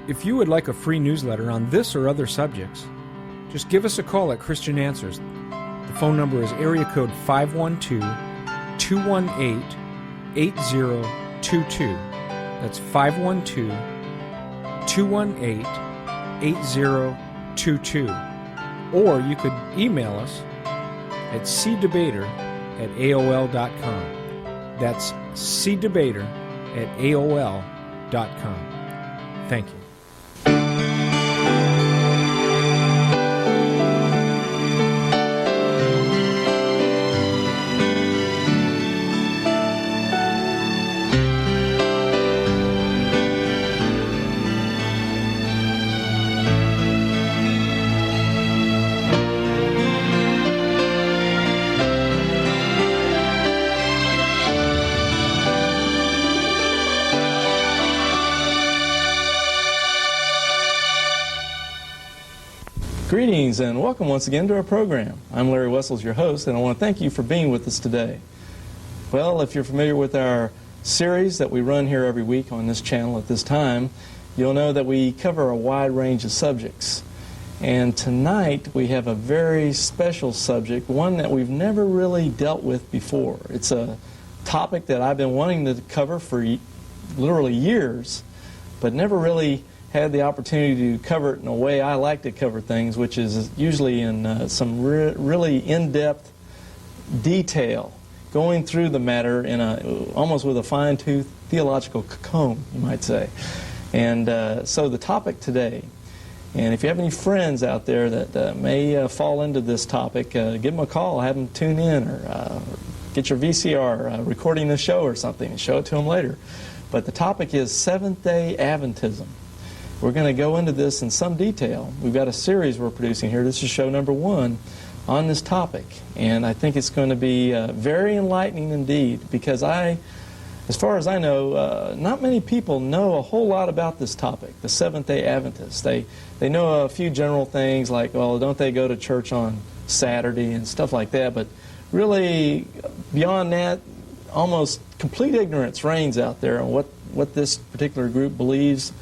If you would like a free newsletter on this or other subjects, just give us a call at Christian Answers. The phone number is area code 512-218-8022. That's 512-218-8022. Or you could email us at cdebater@aol.com. That's cdebater@aol.com. Thank you. Greetings and welcome once again to our program. I'm Larry Wessels, your host, and I want to thank you for being with us today. Well, if you're familiar with our series that we run here every week on this channel at this time, you'll know that we cover a wide range of subjects. And tonight we have a very special subject, one that we've never really dealt with before. It's a topic that I've been wanting to cover for literally years, but never really had the opportunity to cover it in a way I like to cover things, which is usually in some really in-depth detail, going through the matter in almost with a fine-tooth theological comb, you might say. And so the topic today, and if you have any friends out there that may fall into this topic, give them a call, have them tune in, or get your VCR recording the show or something and show it to them later. But the topic is Seventh-day Adventism. We're going to go into this in some detail. We've got a series we're producing here. This is show number 1 on this topic. And I think it's going to be very enlightening indeed, because as far as I know, not many people know a whole lot about this topic, the Seventh-day Adventists. They know a few general things like, well, don't they go to church on Saturday and stuff like that, but really beyond that, almost complete ignorance reigns out there on what this particular group believes,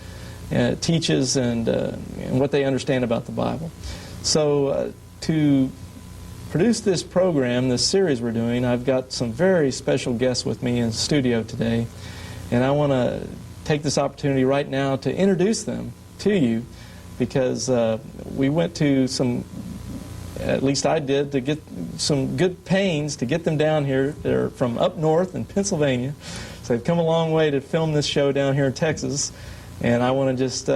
teaches, and what they understand about the Bible. So to produce this program, this series we're doing, I've got some very special guests with me in the studio today, and I want to take this opportunity right now to introduce them to you, because we went to at least I did, to get some good pains to get them down here. They're from up north in Pennsylvania, so they've come a long way to film this show down here in Texas. And I want to just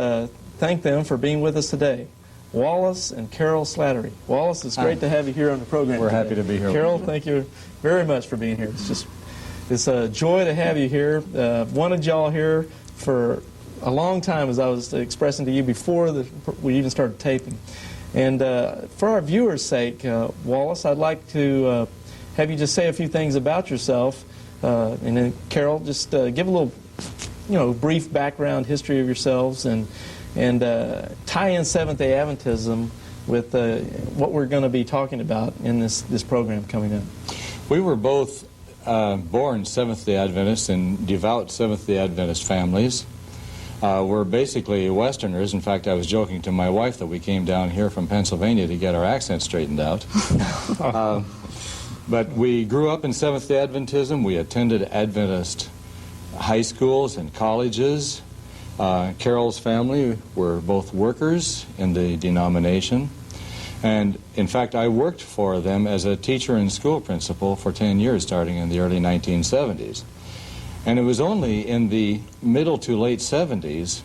thank them for being with us today. Wallace and Carol Slattery. Wallace, it's great to have you here on the program. We're today. happy to be here. Carol, thank you very much for being here. It's a joy to have you here. Wanted y'all here for a long time, as I was expressing to you before we even started taping. And for our viewers' sake, Wallace, I'd like to have you just say a few things about yourself. And then Carol, just give a little brief background history of yourselves, and tie in Seventh-day Adventism with what we're going to be talking about in this program coming up. We were both born Seventh-day Adventists in devout Seventh-day Adventist families. We're basically Westerners. In fact, I was joking to my wife that we came down here from Pennsylvania to get our accent straightened out. But we grew up in Seventh-day Adventism. We attended Adventist high schools and colleges. Carol's family were both workers in the denomination, and in fact I worked for them as a teacher and school principal for 10 years starting in the early 1970s. And it was only in the middle to late 70s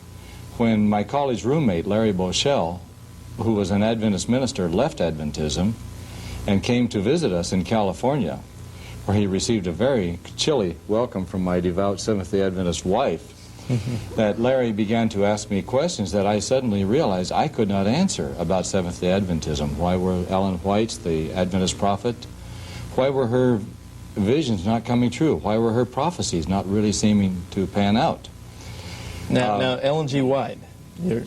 when my college roommate Larry Boschel, who was an Adventist minister, left Adventism and came to visit us in California, where he received a very chilly welcome from my devout Seventh-day Adventist wife, that Larry began to ask me questions that I suddenly realized I could not answer about Seventh-day Adventism. Why were Ellen White's the Adventist prophet? Why were her visions not coming true? Why were her prophecies not really seeming to pan out? Now Ellen G. White.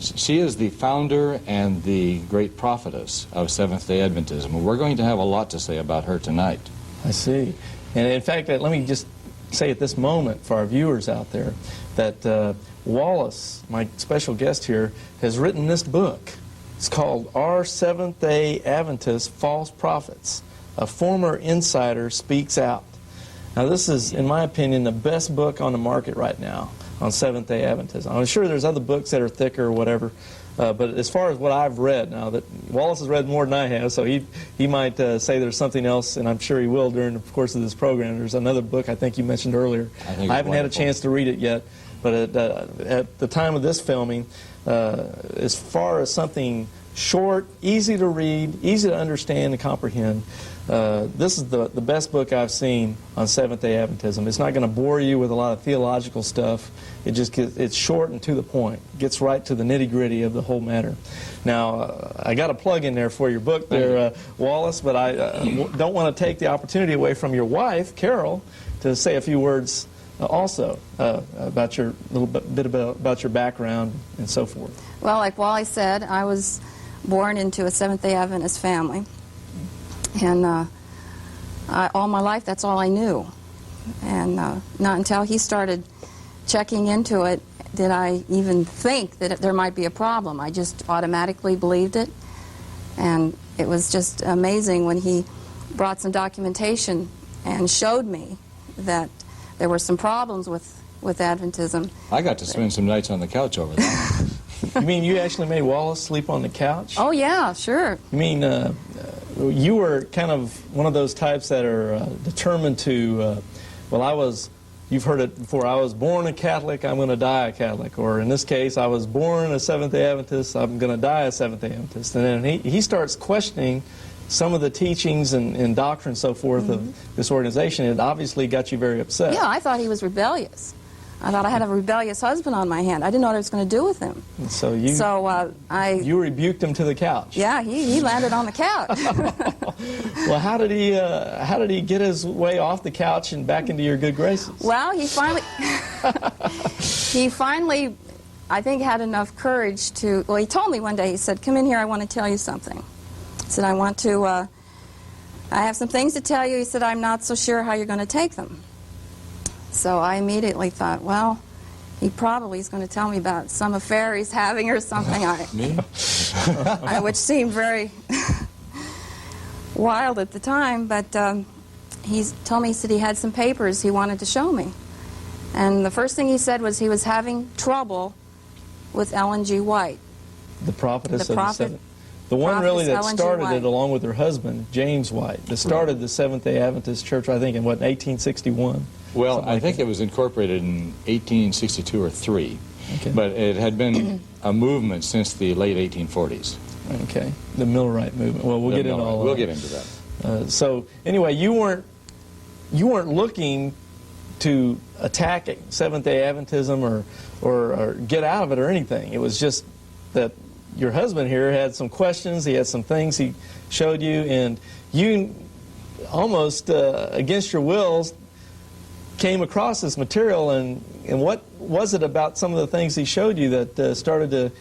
She is the founder and the great prophetess of Seventh-day Adventism. We're going to have a lot to say about her tonight. I see. And in fact, let me just say at this moment for our viewers out there that Wallace, my special guest here, has written this book. It's called Are Seventh-day Adventists False Prophets? A Former Insider Speaks Out. Now this is, in my opinion, the best book on the market right now on Seventh-day Adventism. I'm sure there's other books that are thicker or whatever, but as far as what I've read, now that Wallace has read more than I have, so he might say there's something else, and I'm sure he will during the course of this program. There's another book I think you mentioned earlier. I haven't had a chance to read it yet, but at the time of this filming, as far as something short, easy to read, easy to understand and comprehend, this is the best book I've seen on Seventh-day Adventism. It's not going to bore you with a lot of theological stuff. It's short and to the point. It gets right to the nitty-gritty of the whole matter. Now, I got a plug in there for your book there, Wallace, but I don't want to take the opportunity away from your wife, Carol, to say a few words also about your bit about your background and so forth. Well, like Wally said, I was born into a Seventh-day Adventist family, and all my life that's all I knew. And not until he started checking into it did I even think that there might be a problem. I just automatically believed it, and it was just amazing when he brought some documentation and showed me that there were some problems with Adventism. I got to spend some nights on the couch over there. You mean you actually made Wallace sleep on the couch? Oh, yeah, sure. You mean you were kind of one of those types that are determined to, you've heard it before, I was born a Catholic, I'm going to die a Catholic. Or in this case, I was born a Seventh-day Adventist, I'm going to die a Seventh-day Adventist. And then he starts questioning some of the teachings and doctrine and so forth of this organization. It obviously got you very upset. Yeah, I thought he was rebellious. I thought I had a rebellious husband on my hand. I didn't know what I was going to do with him. And so you rebuked him to the couch. Yeah, he landed on the couch. Well, how did he get his way off the couch and back into your good graces? Well, he finally I think had enough courage to. Well, he told me one day. He said, "Come in here. I want to tell you something." He said, I have some things to tell you. He said, "I'm not so sure how you're going to take them." So I immediately thought, well, he probably is going to tell me about some affair he's having or something. Which seemed very wild at the time, but he told me, he said he had some papers he wanted to show me. And the first thing he said was he was having trouble with Ellen G. White. The prophetess of the Seventh. The one really that started it along with her husband, James White, that started the Seventh-day Adventist Church, I think, in, 1861? Well, I think it was incorporated in 1862 or 3, but it had been a movement since the late 1840s. Okay, the Millwright movement. Well, we'll get into all of that. We'll get into that. So, anyway, you weren't looking to attack Seventh-day Adventism or get out of it or anything. It was just that your husband here had some questions, he had some things he showed you, and you almost against your wills came across this material, and what was it about some of the things he showed you that started to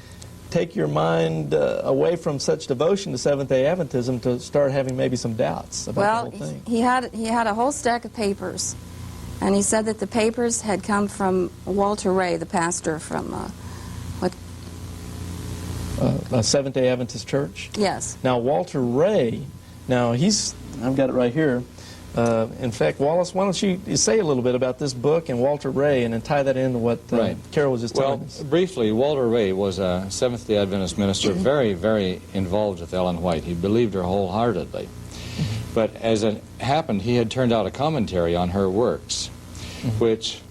take your mind away from such devotion to Seventh-day Adventism to start having maybe some doubts about the whole thing? He had a whole stack of papers, and he said that the papers had come from Walter Ray, the pastor from a Seventh-day Adventist church? Yes. Now, Walter Ray, I've got it right here. In fact, Wallace, why don't you say a little bit about this book and Walter Ray and then tie that into what Carol was just telling us? Well, briefly, Walter Ray was a Seventh-day Adventist minister, very, very involved with Ellen White. He believed her wholeheartedly. But as it happened, he had turned out a commentary on her works, which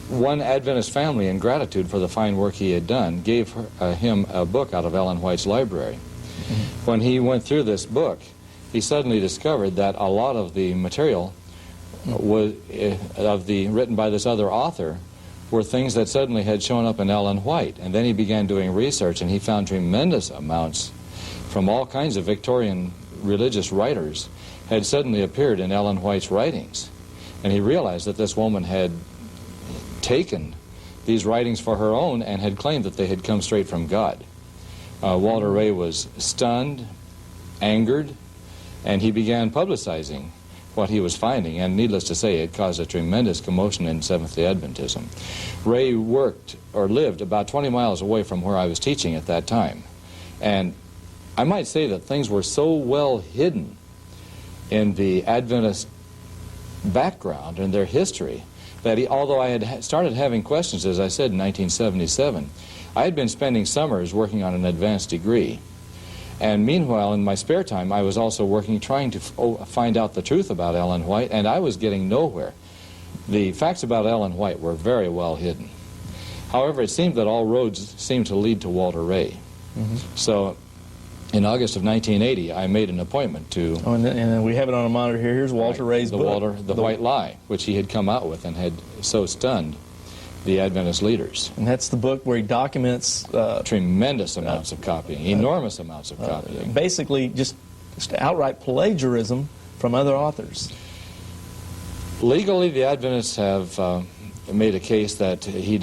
one Adventist family, in gratitude for the fine work he had done, gave him a book out of Ellen White's library. When he went through this book, he suddenly discovered that a lot of the material was written by this other author were things that suddenly had shown up in Ellen White. And then he began doing research, and he found tremendous amounts from all kinds of Victorian religious writers had suddenly appeared in Ellen White's writings. And he realized that this woman had taken these writings for her own and had claimed that they had come straight from God. Walter Ray was stunned, angered, and he began publicizing what he was finding, and needless to say, it caused a tremendous commotion in Seventh-day Adventism. Ray worked or lived about 20 miles away from where I was teaching at that time, and I might say that things were so well hidden in the Adventist background and their history that although I had started having questions, as I said, in 1977, I had been spending summers working on an advanced degree. And meanwhile, in my spare time, I was also working, trying to find out the truth about Ellen White, and I was getting nowhere. The facts about Ellen White were very well hidden. However, it seemed that all roads seemed to lead to Walter Ray. So in August of 1980, I made an appointment to... Oh, and we have it on a monitor here. Here's Walter Ray's book. The White Lie, which he had come out with and had so stunned the Adventist leaders. And that's the book where he documents... tremendous amounts of copying, enormous amounts of copying. Basically, just outright plagiarism from other authors. Legally, the Adventists have made a case that she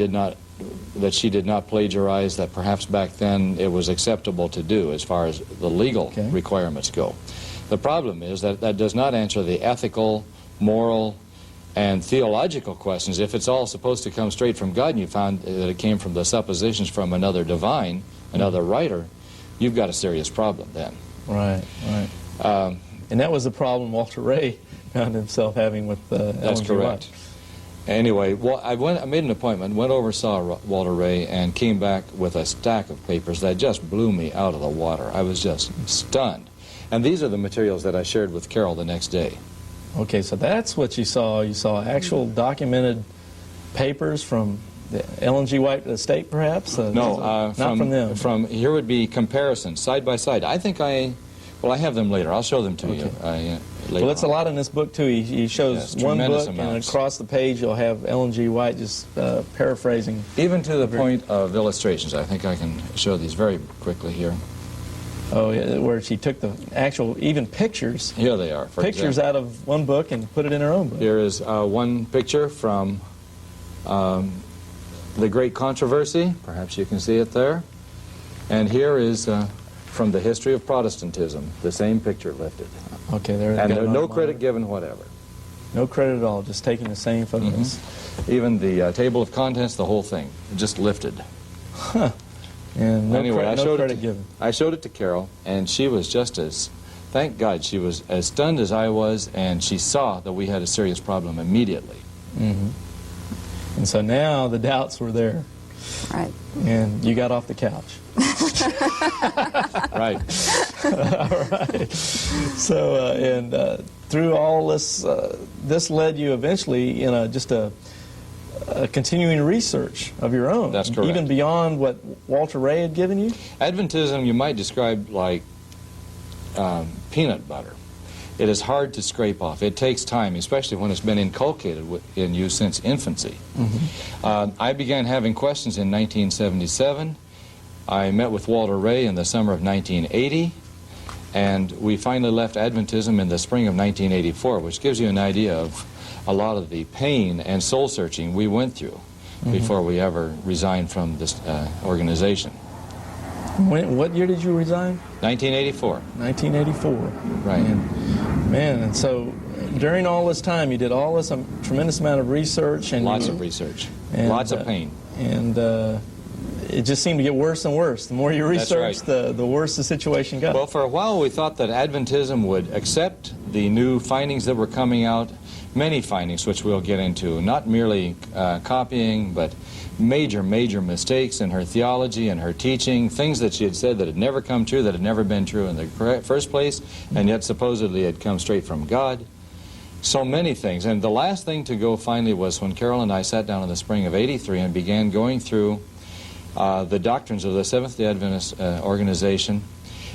did not plagiarize, that perhaps back then it was acceptable to do as far as the legal requirements go. The problem is that that does not answer the ethical, moral, and theological questions. If it's all supposed to come straight from God and you found that it came from the suppositions from another divine, another writer, you've got a serious problem then. Right, right. And that was the problem Walter Ray found himself having with That's correct. Anyway, well, I made an appointment, went over, saw Walter Ray, and came back with a stack of papers that just blew me out of the water. I was just stunned. And these are the materials that I shared with Carol the next day. Okay, so that's what you saw. You saw actual documented papers from the Ellen G. White estate, perhaps? No, not from them. Here would be comparisons, side by side. I think I have them later. I'll show them to you later. Well, it's a lot in this book, too. He shows one book, and across the page you'll have Ellen G. White just paraphrasing. Even to the point of illustrations. I think I can show these very quickly here. Oh, yeah, where she took the actual, even pictures. Here they are. Pictures out of one book and put it in her own book. Here is one picture from The Great Controversy. Perhaps you can see it there. And here is from The History of Protestantism, the same picture lifted. Okay, there. And no credit given whatever. No credit at all, just taking the same photos. Even the table of contents, the whole thing, just lifted. Huh. And no, anyway, no credit given. I showed it to Carol, and she was just as, thank God, she was as stunned as I was, and she saw that we had a serious problem immediately. And so now the doubts were there. Right. And you got off the couch. Right. All right. So, through all this, this led you eventually in just a continuing research of your own. That's correct. Even beyond what Walter Ray had given you? Adventism you might describe like peanut butter. It is hard to scrape off. It takes time, especially when it's been inculcated in you since infancy. I began having questions in 1977. I met with Walter Ray in the summer of 1980, and we finally left Adventism in the spring of 1984, which gives you an idea of a lot of the pain and soul-searching we went through before we ever resigned from this organization. What year did you resign? 1984. 1984. Right. And so during all this time, you did all this tremendous amount of research. And lots of research. Lots of pain. And it just seemed to get worse and worse. The more you researched, the worse the situation got. Well, for a while we thought that Adventism would accept the new findings that were coming out, many findings which we'll get into, not merely copying, but major mistakes in her theology and her teaching, things that she had said that had never come true, that had never been true in the first place, and yet supposedly had come straight from God. So many things. And the last thing to go finally was when Carol and I sat down in the spring of '83 and began going through the doctrines of the Seventh-day Adventist organization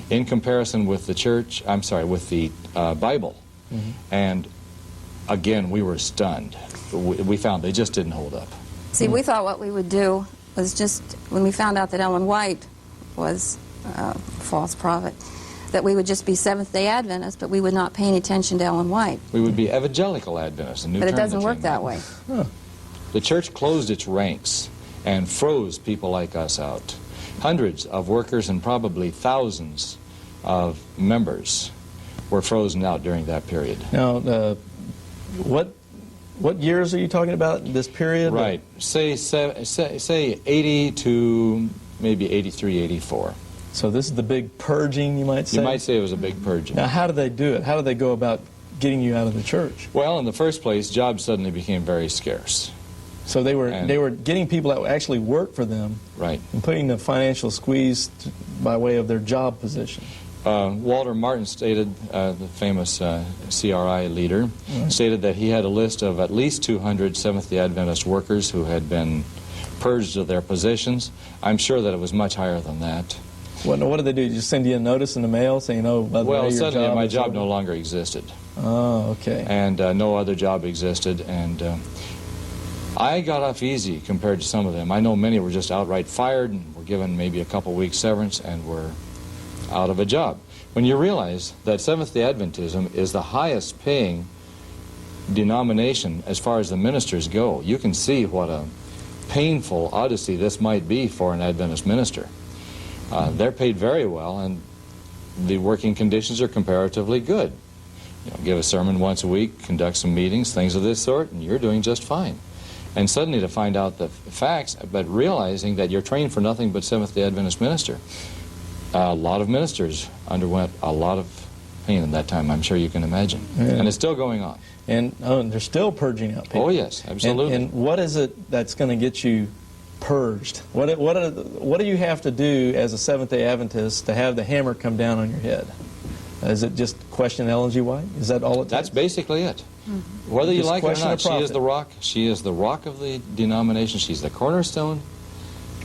in comparison with the church, with the Bible. And again, we were stunned. We found they just didn't hold up. See, we thought what we would do was just, when we found out that Ellen White was a false prophet, that we would just be Seventh-day Adventists, but we would not pay any attention to Ellen White. We would be evangelical Adventists. But it doesn't work that way. The church closed its ranks and froze people like us out. Hundreds of workers and probably thousands of members were frozen out during that period. Now, what years are you talking about, this period? Right. Say 80 to maybe 83, 84. So this is the big purging, you might say? You might say it was a big purging. Now, how do they do it? How do they go about getting you out of the church? Well, in the first place, jobs suddenly became very scarce. So they were getting people that would actually work for them, Right. and putting the financial squeeze by way of their job position. Walter Martin stated, the famous CRI leader, stated that he had a list of at least 200 Seventh-day Adventist workers who had been purged of their positions. I'm sure that it was much higher than that. What do they do? Just send you a notice in the mail saying, oh, by the way, your suddenly job my is job over? no longer existed. Oh, okay. And no other job existed, and I got off easy compared to some of them. I know many were just outright fired and were given maybe a couple weeks severance and were out of a job. When you realize that Seventh-day Adventism is the highest paying denomination as far as the ministers go, you can see what a painful odyssey this might be for an Adventist minister. They're paid very well, and the working conditions are comparatively good. You know, give a sermon once a week, conduct some meetings, things of this sort, and you're doing just fine. And suddenly to find out the facts, but realizing that you're trained for nothing but Seventh-day Adventist minister. A lot of ministers underwent a lot of pain in that time, I'm sure you can imagine. Yeah. And it's still going on. And they're still purging out people. Oh, yes, absolutely. And what is it that's going to get you purged? What do you have to do as a Seventh-day Adventist to have the hammer come down on your head? Is it just question Ellen White? Is that all it takes? That's basically it. Mm-hmm. Whether you like it or not, she is the rock. She is the rock of the denomination. She's the cornerstone,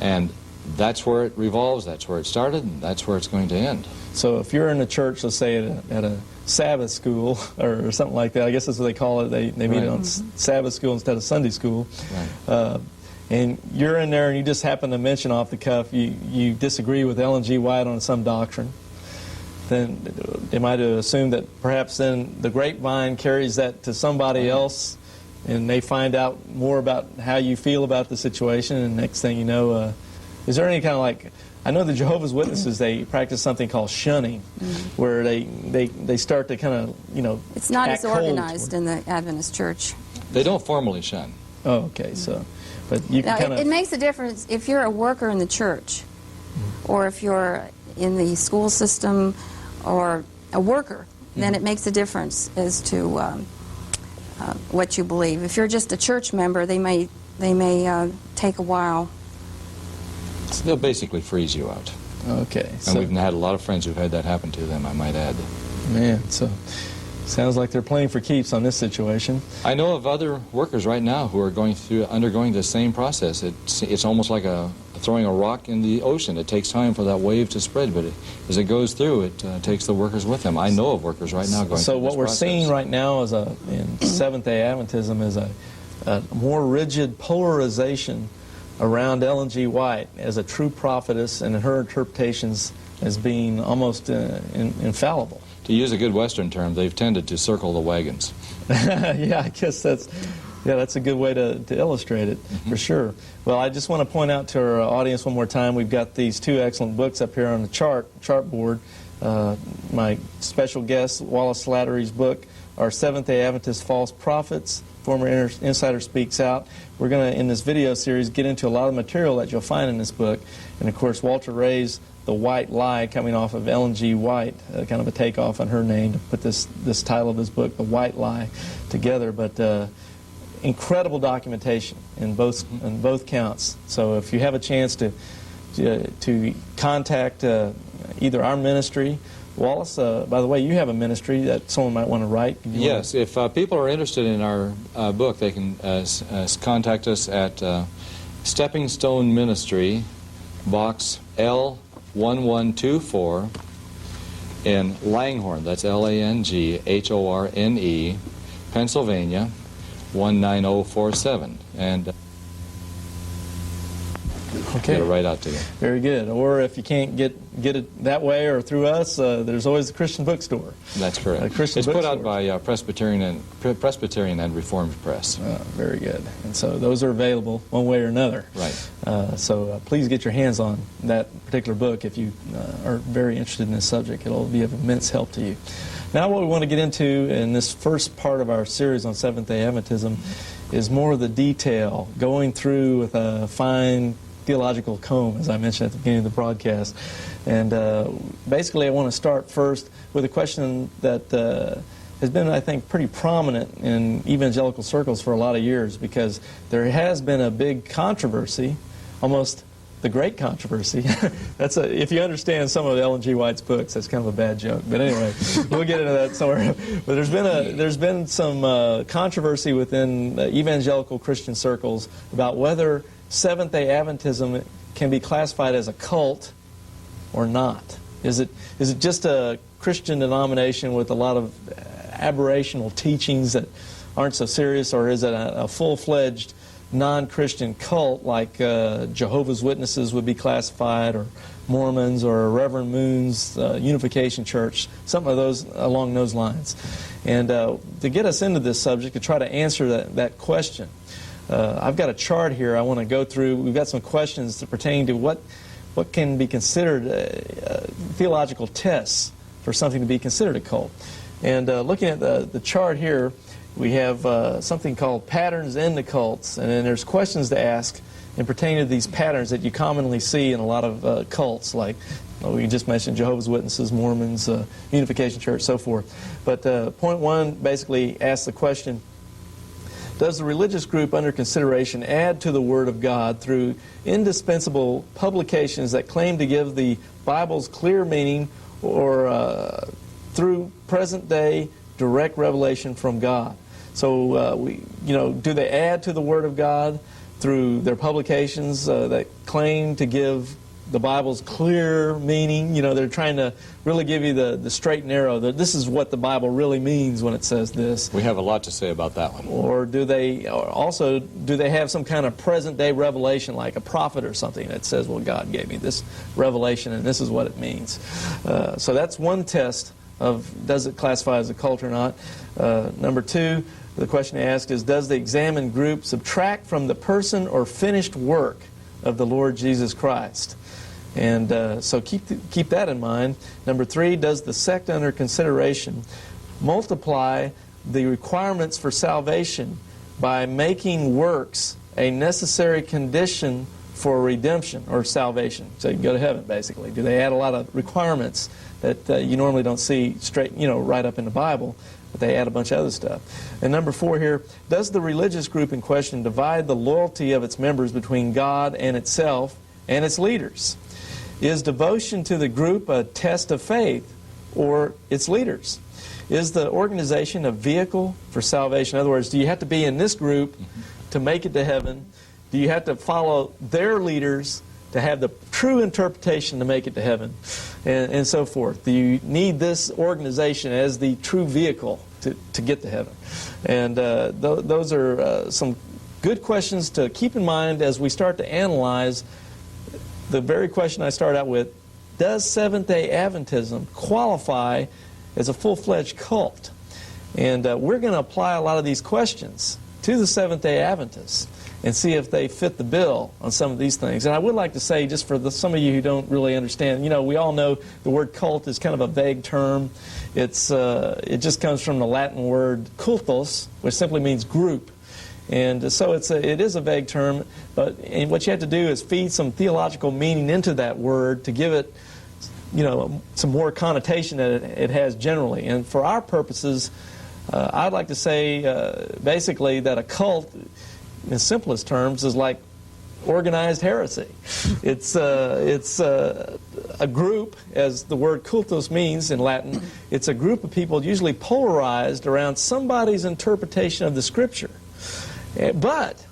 and that's where it revolves, that's where it started, and that's where it's going to end. So if you're in a church, let's say at a Sabbath school or something like that, I guess that's what they call it, they meet Right. on Sabbath school instead of Sunday school, Right. And you're in there and you just happen to mention off the cuff you disagree with Ellen G. White on some doctrine, then am I to assume that perhaps then the grapevine carries that to somebody else and they find out more about how you feel about the situation, and next thing you know, is there any kind of like, I know the Jehovah's Witnesses, they practice something called shunning, where they start to kind of, you know, It's not act as cold organized in the Adventist church. They don't formally shun. Oh, okay, so, but you can Now, kind of... it makes a difference if you're a worker in the church, or if you're in the school system, or a worker, then it makes a difference as to what you believe. If you're just a church member, they may take a while. They'll basically freeze you out. Okay, And so, we've had a lot of friends who've had that happen to them, I might add. man, so sounds like they're playing for keeps on this situation. I know of other workers right now who are undergoing the same process. It's almost like throwing a rock in the ocean. It takes time for that wave to spread, but as it goes through, it takes the workers with them. I know of workers right now going So through what this we're process. seeing right now is in Seventh-day Adventism is a more rigid polarization around Ellen G. White as a true prophetess and her interpretations as being almost infallible. To use a good Western term, they've tended to circle the wagons. Yeah, I guess that's a good way to illustrate it, for sure. Well, I just want to point out to our audience one more time, we've got these two excellent books up here on the chartboard. My special guest, Wallace Slattery's book, our Seventh-day Adventist False Prophets, Former Insider Speaks Out. We're going to, in this video series, get into a lot of material that you'll find in this book. And, of course, Walter Ray's The White Lie, coming off of Ellen G. White, kind of a takeoff on her name to put this title of his book, The White Lie, together. But incredible documentation in both counts. So if you have a chance to contact either our ministry, Wallace, by the way, you have a ministry that someone might want to write. Yes, if people are interested in our book, they can contact us at Stepping Stone Ministry, Box L1124 in Langhorne, that's Langhorne, Pennsylvania, 19047. And get it right out to you. Very good. Or if you can't get it that way or through us, there's always the Christian bookstore. That's correct. It's put out by Presbyterian and Reformed Press. Very good. And so those are available one way or another. Right. So please get your hands on that particular book if you are very interested in this subject. It'll be of immense help to you. Now what we want to get into in this first part of our series on Seventh-day Adventism is more of the detail, going through with a fine theological comb, as I mentioned at the beginning of the broadcast. And basically I want to start first with a question that has been, I think, pretty prominent in evangelical circles for a lot of years, because there has been a big controversy, almost the great controversy. If you understand some of Ellen G. White's books, that's kind of a bad joke. But anyway, we'll get into that somewhere. But there's been some controversy within evangelical Christian circles about whether Seventh-day Adventism can be classified as a cult or not. Is it just a Christian denomination with a lot of aberrational teachings that aren't so serious, or is it a full-fledged non-Christian cult like Jehovah's Witnesses would be classified, or Mormons, or Reverend Moon's Unification Church, something of those along those lines? And to get us into this subject, to try to answer that question, I've got a chart here I want to go through. We've got some questions that pertain to what can be considered theological tests for something to be considered a cult. And looking at the chart here, we have something called patterns in the cults, and then there's questions to ask and pertain to these patterns that you commonly see in a lot of cults, like we just mentioned Jehovah's Witnesses, Mormons, Unification Church, so forth. But point one basically asks the question, does the religious group under consideration add to the Word of God through indispensable publications that claim to give the Bible's clear meaning, or through present-day direct revelation from God? So, do they add to the Word of God through their publications that claim to give the Bible's clear meaning? They're trying to really give you the straight and narrow, that this is what the Bible really means when it says this. We have a lot to say about that one. Or do they have some kind of present-day revelation, like a prophet or something that says, well, God gave me this revelation and this is what it means? So that's one test of does it classify as a cult or not. Number two, the question asked is, does the examined group subtract from the person or finished work of the Lord Jesus Christ? And so keep that in mind. Number three, does the sect under consideration multiply the requirements for salvation by making works a necessary condition for redemption or salvation, so you can go to heaven, basically? Do they add a lot of requirements that you normally don't see straight, right up in the Bible, but they add a bunch of other stuff? And number four here, does the religious group in question divide the loyalty of its members between God and itself and its leaders? Is devotion to the group a test of faith or its leaders? Is the organization a vehicle for salvation? In other words, do you have to be in this group to make it to heaven? Do you have to follow their leaders to have the true interpretation to make it to heaven? And so forth. Do you need this organization as the true vehicle to get to heaven? And those are some good questions to keep in mind as we start to analyze the very question I started out with: does Seventh-day Adventism qualify as a full-fledged cult? And we're going to apply a lot of these questions to the Seventh-day Adventists and see if they fit the bill on some of these things. And I would like to say, just for some of you who don't really understand, we all know the word cult is kind of a vague term. It just comes from the Latin word cultus, which simply means group. And so it is a vague term, and what you have to do is feed some theological meaning into that word to give it, some more connotation that it has generally. And for our purposes, I'd like to say basically that a cult, in simplest terms, is like organized heresy. It's a group, as the word cultus means in Latin. It's a group of people usually polarized around somebody's interpretation of the Scripture. But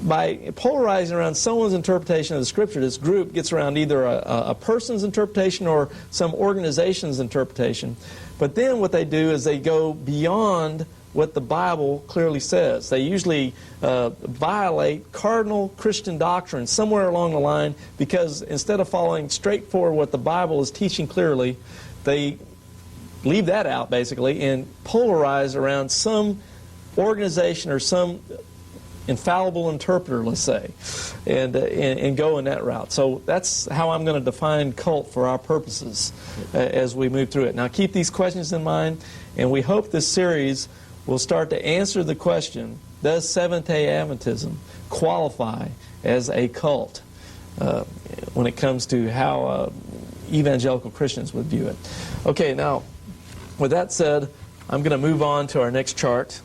by polarizing around someone's interpretation of the Scripture, this group gets around either a person's interpretation or some organization's interpretation. But then what they do is they go beyond what the Bible clearly says. They usually violate cardinal Christian doctrine somewhere along the line, because instead of following straightforward what the Bible is teaching clearly, they leave that out basically and polarize around some organization or some infallible interpreter, let's say, and go in that route. So that's how I'm going to define cult for our purposes as we move through it. Now keep these questions in mind, and we hope this series will start to answer the question, does Seventh-day Adventism qualify as a cult when it comes to how evangelical Christians would view it. Okay, now with that said, I'm going to move on to our next chart.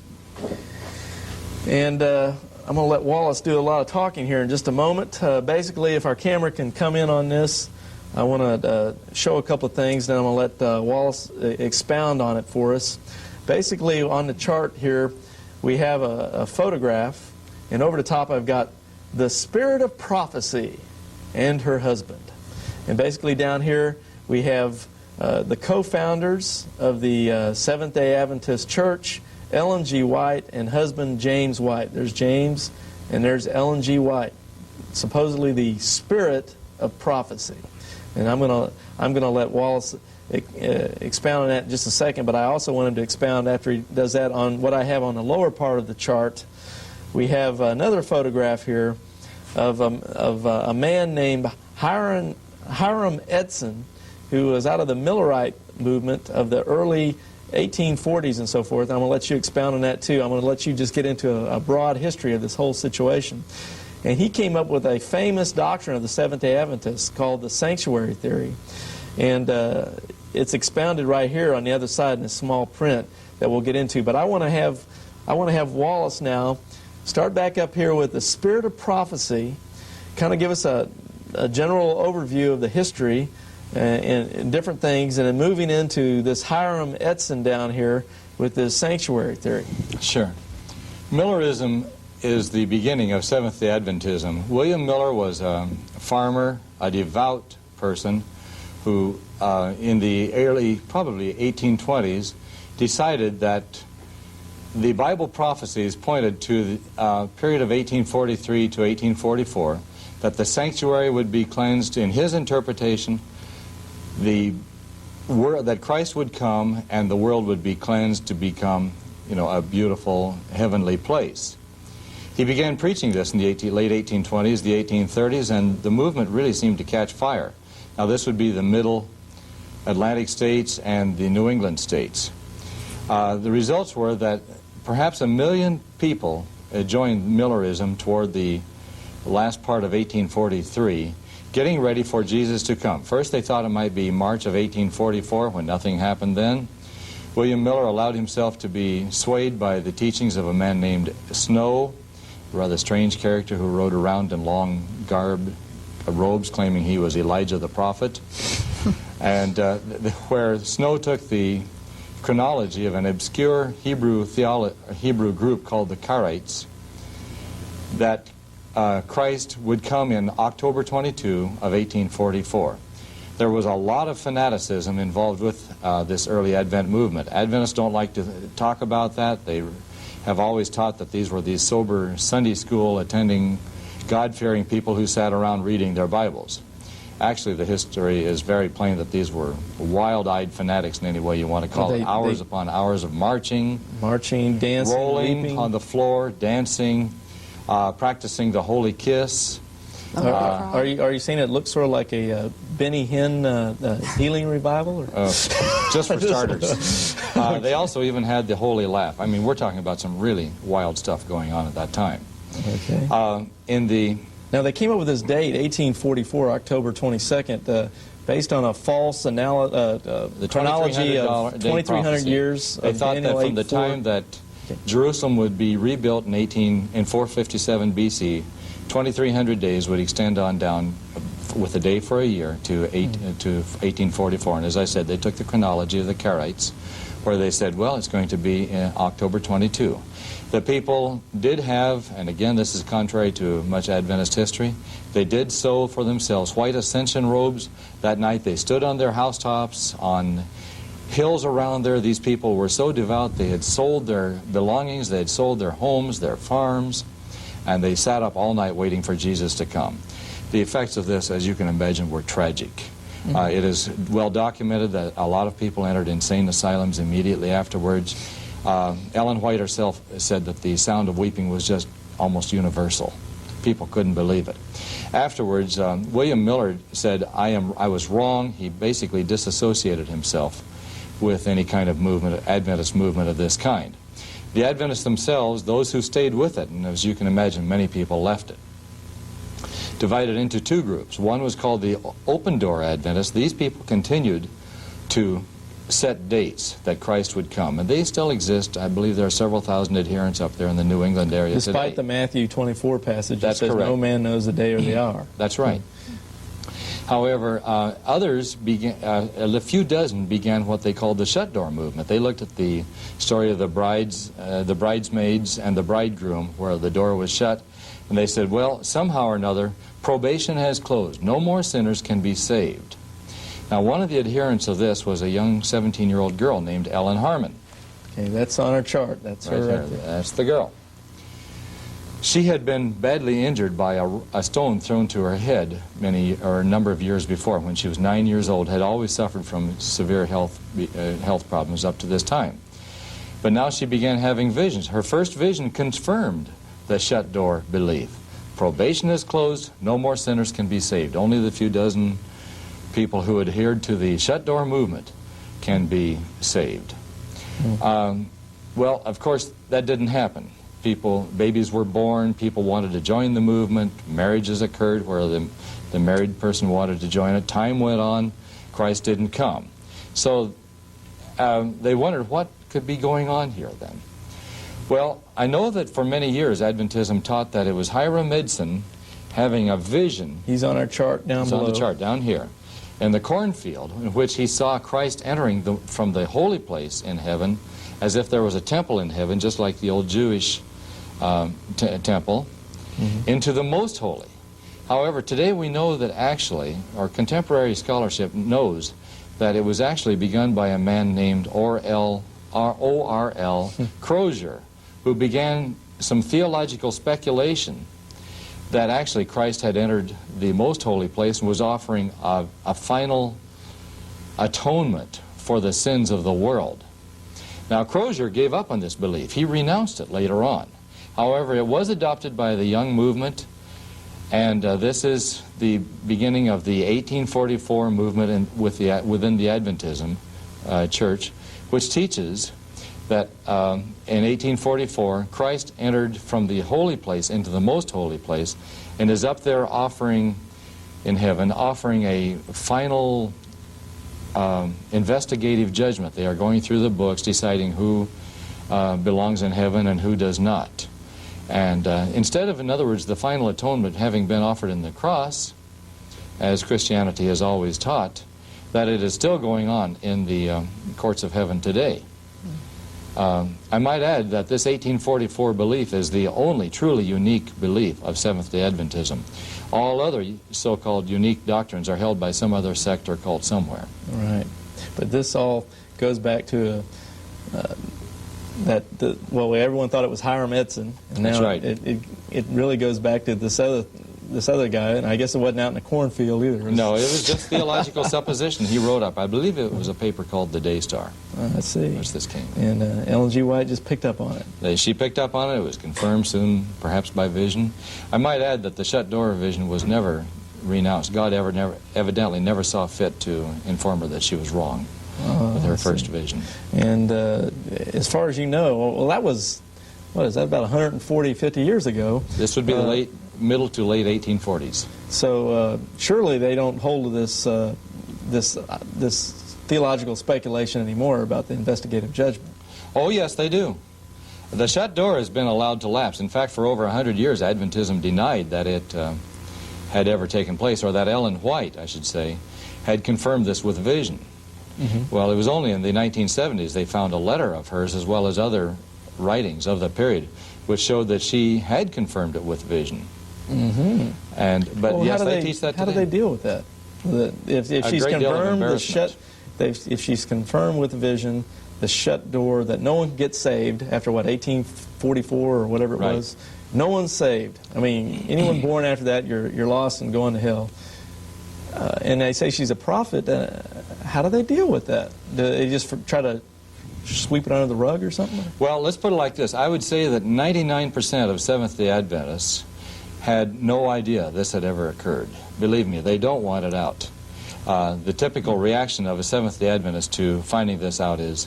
And I'm going to let Wallace do a lot of talking here in just a moment. Basically, if our camera can come in on this, I want to show a couple of things, then I'm going to let Wallace expound on it for us. Basically, on the chart here, we have a photograph, and over the top I've got the spirit of prophecy and her husband. And basically down here we have the co-founders of the Seventh-day Adventist Church, Ellen G. White and husband James White. There's James and there's Ellen G. White, supposedly the spirit of prophecy. And I'm gonna let Wallace expound on that in just a second, but I also want him to expound after he does that on what I have on the lower part of the chart. We have another photograph here of a man named Hiram Edson, who was out of the Millerite movement of the early 1840s and so forth. I'm going to let you expound on that too. I'm going to let you just get into a broad history of this whole situation. And he came up with a famous doctrine of the Seventh-day Adventists called the sanctuary theory. And it's expounded right here on the other side in a small print that we'll get into. But I want to have Wallace now start back up here with the spirit of prophecy, kind of give us a general overview of the history and different things, and then moving into this Hiram Edson down here with this sanctuary theory. Sure. Millerism is the beginning of Seventh-day Adventism. William Miller was a farmer, a devout person, who in the early, probably 1820s, decided that the Bible prophecies pointed to the period of 1843 to 1844, that the sanctuary would be cleansed in his interpretation, that Christ would come and the world would be cleansed to become, a beautiful heavenly place. He began preaching this in the late 1820s, the 1830s, and the movement really seemed to catch fire. Now this would be the middle Atlantic states and the New England states. The results were that perhaps 1 million people joined Millerism toward the last part of 1843, getting ready for Jesus to come. First they thought it might be March of 1844, when nothing happened then. William Miller allowed himself to be swayed by the teachings of a man named Snow, a rather strange character who rode around in long robes claiming he was Elijah the prophet. And where Snow took the chronology of an obscure Hebrew group called the Karaites, that Christ would come in October 22 of 1844. There was a lot of fanaticism involved with this early Advent movement. Adventists don't like to talk about that. They have always taught that these were these sober Sunday school attending, God-fearing people who sat around reading their Bibles. Actually, the history is very plain that these were wild-eyed fanatics in any way you want to call it. Hours upon hours of marching, dancing, rolling leaping on the floor, dancing, practicing the holy kiss. Are you saying it looks sort of like a Benny Hinn healing revival? Or? Just for starters. They also even had the holy laugh. I mean, we're talking about some really wild stuff going on at that time. Okay. Now they came up with this date, 1844, October 22nd, based on a false the chronology of 2,300 years. They thought that from the time that Jerusalem would be rebuilt in 457 BC, 2,300 days would extend on down with a day for a year to 1844. And as I said, they took the chronology of the Karaites, where they said, well, it's going to be October 22. The people did have, and again this is contrary to much Adventist history, they did sew for themselves white ascension robes. That night they stood on their housetops on hills around there. These people were so devout, they had sold their belongings, they had sold their homes, their farms, and they sat up all night waiting for Jesus to come. The effects of this, as you can imagine, were tragic. It is well documented that a lot of people entered insane asylums immediately afterwards. Ellen White herself said that the sound of weeping was just almost universal. People couldn't believe it. Afterwards, William Miller said, I was wrong. He basically disassociated himself with any kind of movement, Adventist movement of this kind. The Adventists themselves, those who stayed with it, and as you can imagine, many people left it, divided into two groups. One was called the Open Door Adventists. These people continued to set dates that Christ would come, and they still exist. I believe there are several thousand adherents up there in the New England area today. Despite the Matthew 24 passage that says correct. No man knows the day or the hour. That's right. However, others began, a few dozen began what they called the shut door movement. They looked at the story of the bridesmaids and the bridegroom, where the door was shut, and they said, well, somehow or another, probation has closed. No more sinners can be saved. Now, one of the adherents of this was a young 17-year-old girl named Ellen Harmon. Okay, that's on our chart. That's her right there. That's the girl. She had been badly injured by a stone thrown to her head a number of years before. When she was 9 years old, had always suffered from severe health problems up to this time. But now she began having visions. Her first vision confirmed the shut door belief. Probation is closed, no more sinners can be saved. Only the few dozen people who adhered to the shut door movement can be saved. Well, of course, that didn't happen. Babies were born, people wanted to join the movement, marriages occurred where the married person wanted to join it. Time went on, Christ didn't come. So they wondered what could be going on here then. Well, I know that for many years Adventism taught that it was Hiram Edson having a vision. He's on our chart down below. He's on the chart down here. In the cornfield, in which he saw Christ entering from the holy place in heaven, as if there was a temple in heaven, just like the old Jewish temple, into the most holy. However, today we know that actually, or contemporary scholarship knows, that it was actually begun by a man named O.R.L. Crozier, who began some theological speculation that actually Christ had entered the most holy place and was offering a final atonement for the sins of the world. Now, Crozier gave up on this belief. He renounced it later on. However, it was adopted by the young movement, and this is the beginning of the 1844 movement within the Adventism church, which teaches that in 1844, Christ entered from the holy place into the most holy place and is up there offering in heaven, offering a final investigative judgment. They are going through the books, deciding who belongs in heaven and who does not. And instead of, in other words, the final atonement having been offered in the cross, as Christianity has always taught, that it is still going on in the courts of heaven today. I might add that this 1844 belief is the only truly unique belief of Seventh-day Adventism. All other so-called unique doctrines are held by some other sect or cult somewhere. Right. But this all goes back to everyone thought it was Hiram Edson, and now that's right. It really goes back to this other guy, and I guess it wasn't out in the cornfield either. No, it was just theological supposition he wrote up. I believe it was a paper called The Day Star. I see. Which this came. And Ellen G. White just picked up on it. She picked up on it. It was confirmed soon, perhaps by vision. I might add that the shut door vision was never renounced. God evidently never saw fit to inform her that she was wrong with her first vision. And as far as you know, well, that was, what is that, about 140, 50 years ago? This would be the middle to late 1840s. So surely they don't hold to this theological speculation anymore about the investigative judgment. Oh, yes, they do. The shut door has been allowed to lapse. In fact, for over 100 years, Adventism denied that it had ever taken place, or that Ellen White, I should say, had confirmed this with vision. Well, it was only in the 1970s they found a letter of hers, as well as other writings of the period, which showed that she had confirmed it with vision. But yes, they teach that today. How do they deal with that? If she's confirmed if she's confirmed with the vision, the shut door, that no one can get saved after, what, 1844 or whatever it Right. was. No one's saved. I mean, anyone born after that, you're lost and going to hell. And they say she's a prophet. How do they deal with that? Do they just try to sweep it under the rug or something? Well, let's put it like this. I would say that 99% of Seventh-day Adventists had no idea this had ever occurred. Believe me, they don't want it out. The typical reaction of a Seventh-day Adventist to finding this out is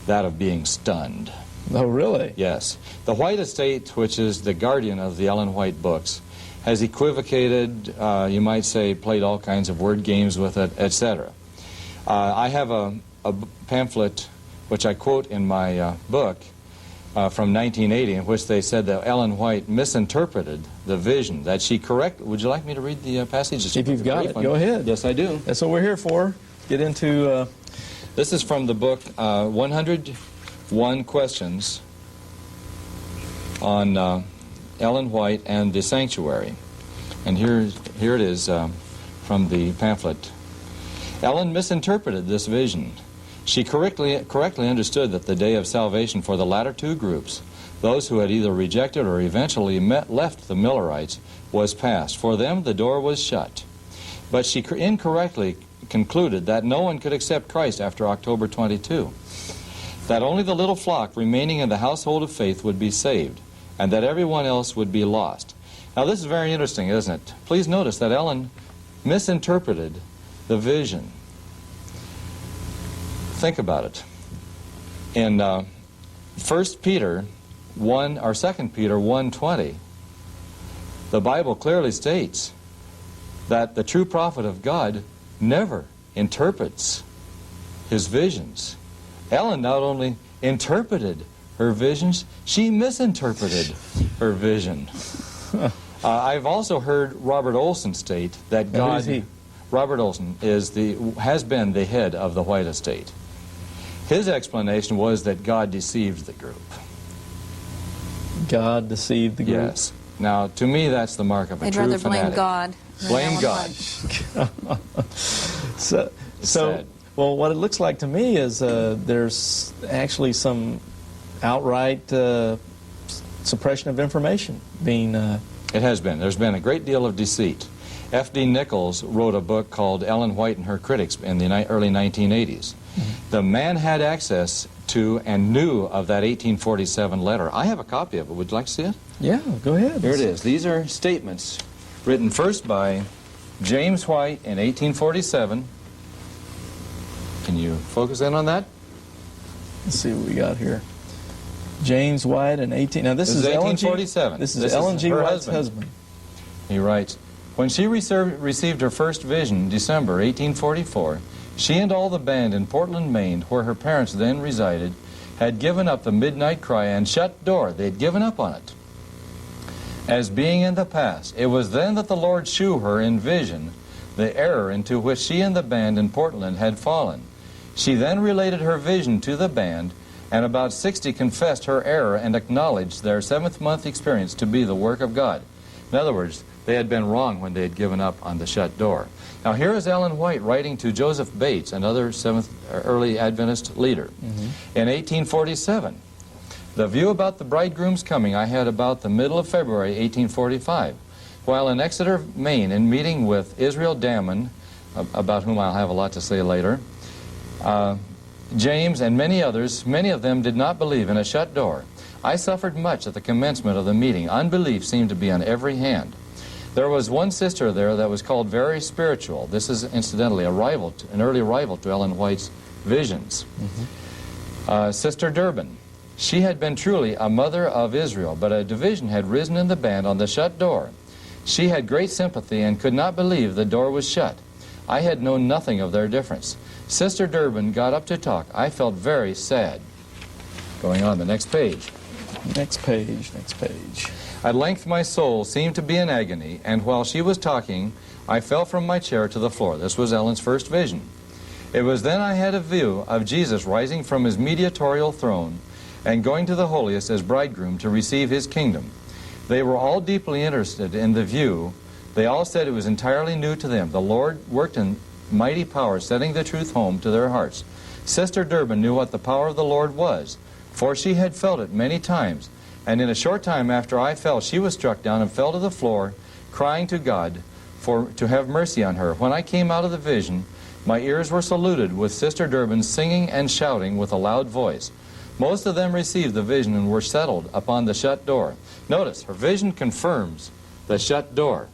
that of being stunned. Oh, really? Yes. The White Estate, which is the guardian of the Ellen White books, has equivocated, you might say, played all kinds of word games with it, etc. I have a pamphlet which I quote in my book from 1980, in which they said that Ellen White misinterpreted the vision, that she would you like me to read the passage? If you've got it, go ahead. Yes, I do. That's what we're here for. Get into... This is from the book 101 Questions on Ellen White and the Sanctuary. And here it is from the pamphlet. Ellen misinterpreted this vision. She correctly understood that the day of salvation for the latter two groups, those who had either rejected or eventually left the Millerites, was past. For them, the door was shut. But she incorrectly concluded that no one could accept Christ after October 22, that only the little flock remaining in the household of faith would be saved, and that everyone else would be lost. Now, this is very interesting, isn't it? Please notice that Ellen misinterpreted the vision. Think about it. In 1 Peter 1, or 2 Peter 1:20, the Bible clearly states that the true prophet of God never interprets his visions. Ellen not only interpreted her visions, she misinterpreted her vision. I've also heard Robert Olson state that God... Who is he? Robert Olson has been the head of the White Estate. His explanation was that God deceived the group. God deceived the group? Yes. Now, to me, that's the mark of a They'd true rather fanatic. blame God. than Blame Ellen God. White. So, sad. well, what it looks like to me is there's actually some outright suppression of information being... It has been. There's been a great deal of deceit. F.D. Nichols wrote a book called Ellen White and Her Critics in the early 1980s. Mm-hmm. The man had access to and knew of that 1847 letter. I have a copy of it. Would you like to see it? Yeah, go ahead. Here it is. These are statements written first by James White in 1847. Can you focus in on that? Let's see what we got here. James White in 18... Now, this is 1847. This is Ellen G. White's husband. He writes, when she received her first vision, December 1844, she and all the band in Portland, Maine, where her parents then resided, had given up the midnight cry and shut door. They had given up on it as being in the past. It was then that the Lord shewed her in vision the error into which she and the band in Portland had fallen. She then related her vision to the band, and about 60 confessed her error and acknowledged their 7th-month experience to be the work of God. In other words, they had been wrong when they had given up on the shut door. Now, here is Ellen White writing to Joseph Bates, another early Adventist leader. In 1847, the view about the bridegroom's coming I had about the middle of February 1845, while in Exeter, Maine, in meeting with Israel Damon, about whom I'll have a lot to say later, James and many others, many of them did not believe in a shut door. I suffered much at the commencement of the meeting. Unbelief seemed to be on every hand. There was one sister there that was called Very Spiritual. This is incidentally an early rival to Ellen White's visions. Sister Durbin. She had been truly a mother of Israel, but a division had risen in the band on the shut door. She had great sympathy and could not believe the door was shut. I had known nothing of their difference. Sister Durbin got up to talk. I felt very sad. Going on the next page. Next page, next page. At length my soul seemed to be in agony, and while she was talking, I fell from my chair to the floor. This was Ellen's first vision. It was then I had a view of Jesus rising from his mediatorial throne and going to the holiest as bridegroom to receive his kingdom. They were all deeply interested in the view. They all said it was entirely new to them. The Lord worked in mighty power setting the truth home to their hearts. Sister Durbin knew what the power of the Lord was, for she had felt it many times, and in a short time after I fell, she was struck down and fell to the floor, crying to God to have mercy on her. When I came out of the vision, my ears were saluted with Sister Durbin singing and shouting with a loud voice. Most of them received the vision and were settled upon the shut door. Notice, her vision confirms the shut door.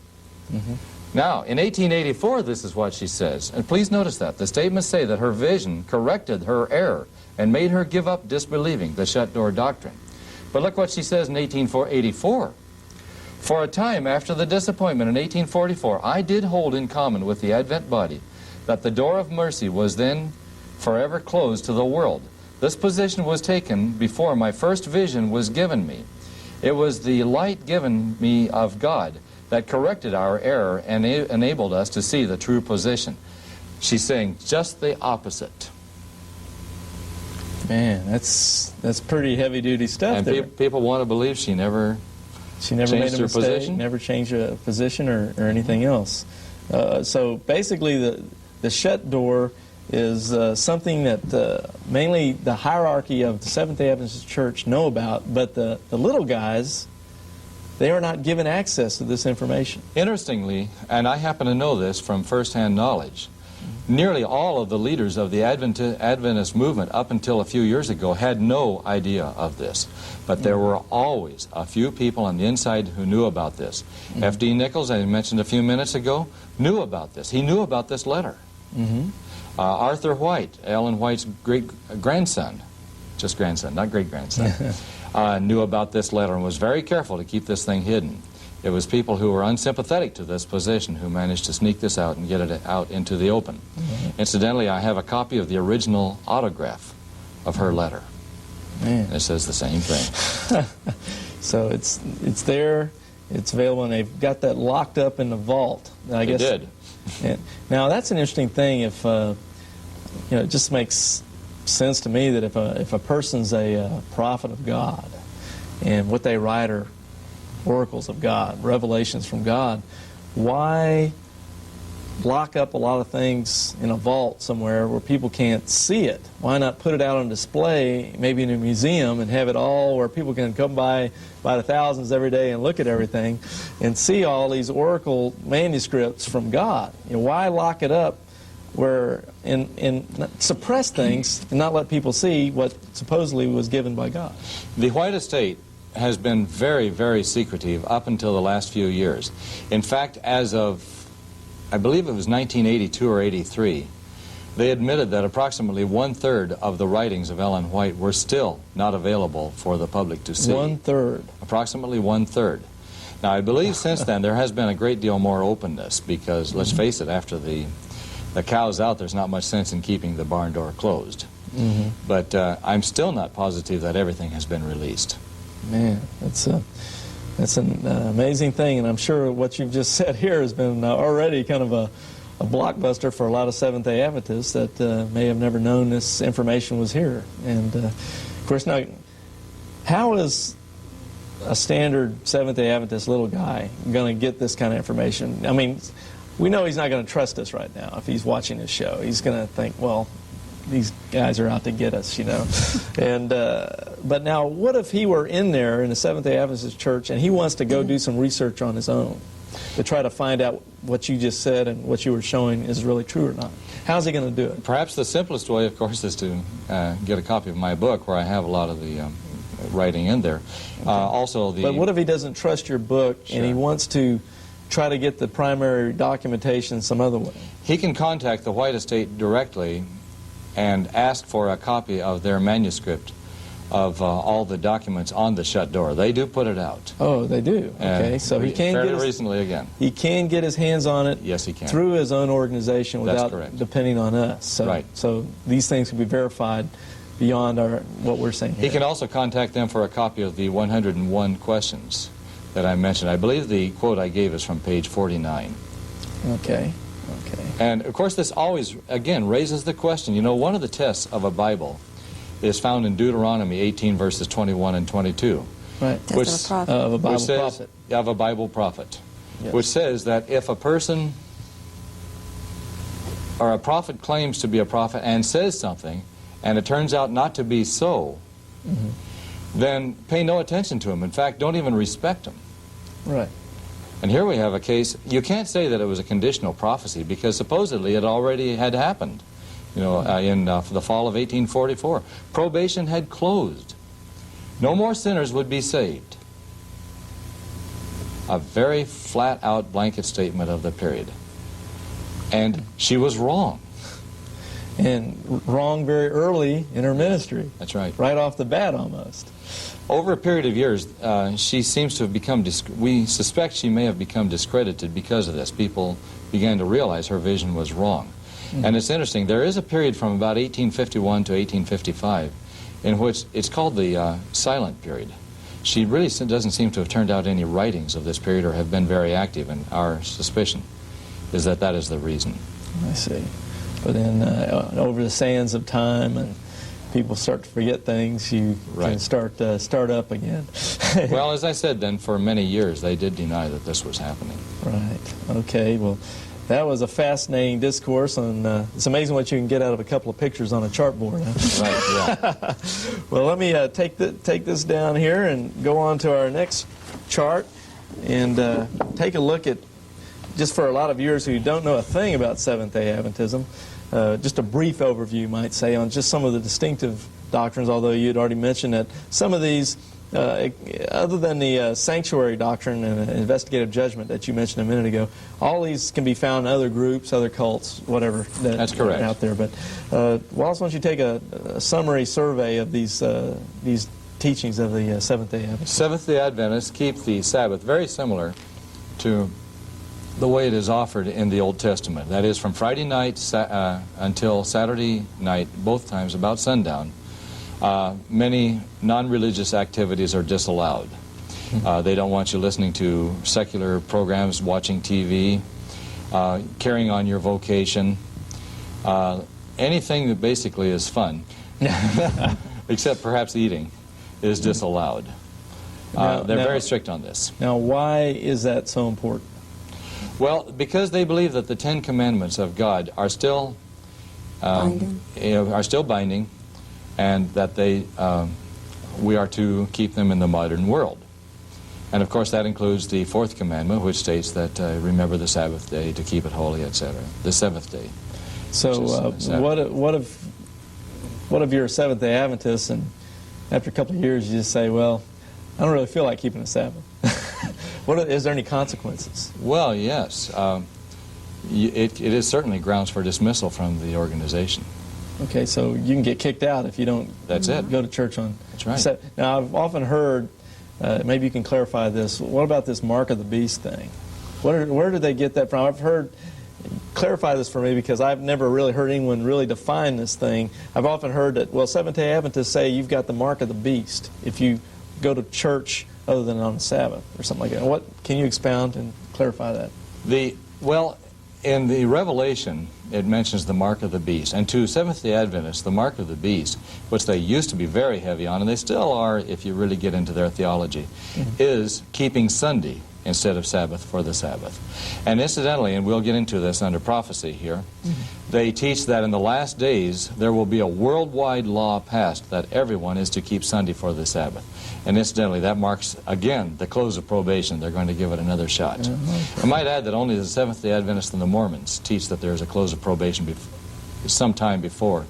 Now, in 1884, this is what she says. And please notice that. The statements say that her vision corrected her error and made her give up disbelieving the shut door doctrine. But look what she says in 1884. For a time after the disappointment in 1844, I did hold in common with the Advent body that the door of mercy was then forever closed to the world. This position was taken before my first vision was given me. It was the light given me of God that corrected our error and enabled us to see the true position. She's saying just the opposite. Man, that's pretty heavy-duty stuff. And there. people want to believe she never made a mistake, position? never changed a position or anything else. So basically, the shut door is something that mainly the hierarchy of the Seventh-day Adventist Church know about, but the little guys, they are not given access to this information. Interestingly, and I happen to know this from first-hand knowledge, nearly all of the leaders of the Adventist movement up until a few years ago had no idea of this. But there were always a few people on the inside who knew about this. F.D. Nichols, I mentioned a few minutes ago, knew about this. He knew about this letter. Arthur White, Ellen White's great-grandson, just grandson, not great-grandson, knew about this letter and was very careful to keep this thing hidden. It was people who were unsympathetic to this position who managed to sneak this out and get it out into the open. Incidentally, I have a copy of the original autograph of her letter. Man. It says the same thing. So it's there, it's available, and they've got that locked up in the vault. I guess They did. Yeah. Now that's an interesting thing. If it just makes sense to me that if a person's a prophet of God, and what they write are oracles of God, revelations from God, why lock up a lot of things in a vault somewhere where people can't see it? Why not put it out on display, maybe in a museum, and have it all where people can come by the thousands every day and look at everything and see all these oracle manuscripts from God? Why lock it up where and suppress things and not let people see what supposedly was given by God? The White Estate has been very, very secretive up until the last few years. In fact, as of, I believe it was 1982 or 83, they admitted that approximately 1/3 of the writings of Ellen White were still not available for the public to see. 1/3. Approximately 1/3. Now, I believe since then there has been a great deal more openness because, let's face it, after the cow's out, there's not much sense in keeping the barn door closed. But I'm still not positive that everything has been released. Man, that's an amazing thing, and I'm sure what you've just said here has been already kind of a blockbuster for a lot of Seventh-day Adventists that may have never known this information was here. And of course, now, how is a standard Seventh-day Adventist little guy going to get this kind of information? I mean, we know he's not going to trust us right now if he's watching this show. He's going to think, well, these guys are out to get us, And but now, what if he were in there in the Seventh-day Adventist Church and he wants to go do some research on his own to try to find out what you just said and what you were showing is really true or not? How's he going to do it? Perhaps the simplest way, of course, is to get a copy of my book where I have a lot of the writing in there. Okay. But what if he doesn't trust your book and he wants to try to get the primary documentation some other way? He can contact the White Estate directly and ask for a copy of their manuscript of all the documents on the shut door. They do put it out. Oh, they do. Okay, so he can fairly recently again. He can get his hands on it. Yes, he can. Through his own organization without depending on us. So, right. So these things can be verified beyond what we're saying here. He can also contact them for a copy of the 101 questions that I mentioned. I believe the quote I gave is from page 49. Okay. And, of course, this always, again, raises the question. One of the tests of a Bible is found in Deuteronomy 18, verses 21 and 22. Right. Of a Bible prophet. Of a Bible prophet. Yes. Which says that if a person or a prophet claims to be a prophet and says something, and it turns out not to be so, then pay no attention to him. In fact, don't even respect him. Right. And here we have a case. You can't say that it was a conditional prophecy because supposedly it already had happened, you know, in the fall of 1844. Probation had closed. No more sinners would be saved. A very flat-out blanket statement of the period. And she was wrong. And wrong very early in her ministry. That's right. Right off the bat, almost. Over a period of years, she seems to have become, we suspect she may have become discredited because of this. People began to realize her vision was wrong. And it's interesting, there is a period from about 1851 to 1855 in which it's called the silent period. She really doesn't seem to have turned out any writings of this period or have been very active, and our suspicion is that that is the reason. I see. But then over the sands of time and people start to forget things, you can start up again. Well, as I said then, for many years they did deny that this was happening. Right. Okay. Well, that was a fascinating discourse on. It's amazing what you can get out of a couple of pictures on a chartboard. Huh? Right. Yeah. Well, let me take this down here and go on to our next chart and take a look at, just for a lot of viewers who don't know a thing about Seventh-day Adventism, just a brief overview, you might say, on just some of the distinctive doctrines, although you had already mentioned that some of these, other than the sanctuary doctrine and investigative judgment that you mentioned a minute ago, all these can be found in other groups, other cults, whatever that's correct. Out there. But Wallace, why don't you take a summary survey of these teachings of the Seventh-day Adventists? Seventh-day Adventists keep the Sabbath very similar to the way it is offered in the Old Testament. That is, from Friday night until Saturday night, both times about sundown, many non-religious activities are disallowed. They don't want you listening to secular programs, watching TV, carrying on your vocation, anything that basically is fun, except perhaps eating, is disallowed. They're very strict on this. Now, why is that so important? Well, because they believe that the Ten Commandments of God are still binding, and that we are to keep them in the modern world. And of course that includes the fourth commandment, which states that remember the Sabbath day to keep it holy, etc. The seventh day. So what if you're a Seventh-day Adventist and after a couple of years you just say, well, I don't really feel like keeping the Sabbath? Is there any consequences? Well, yes. It is certainly grounds for dismissal from the organization. Okay, so you can get kicked out if you don't go to church on. That's right. Now, I've often heard, maybe you can clarify this, what about this mark of the beast thing? Where did they get that from? I've heard, clarify this for me because I've never really heard anyone really define this thing. I've often heard that, well, Seventh-day Adventists say you've got the mark of the beast if you go to church other than on the Sabbath or something like that. Can you expound and clarify that? Well, in the Revelation, it mentions the mark of the beast. And to Seventh-day Adventists, the mark of the beast, which they used to be very heavy on, and they still are if you really get into their theology, is keeping Sunday instead of Sabbath for the Sabbath. And incidentally, and we'll get into this under prophecy here, they teach that in the last days there will be a worldwide law passed that everyone is to keep Sunday for the Sabbath. And incidentally, that marks, again, the close of probation. They're going to give it another shot. I might add that only the Seventh-day Adventists and the Mormons teach that there is a close of probation sometime before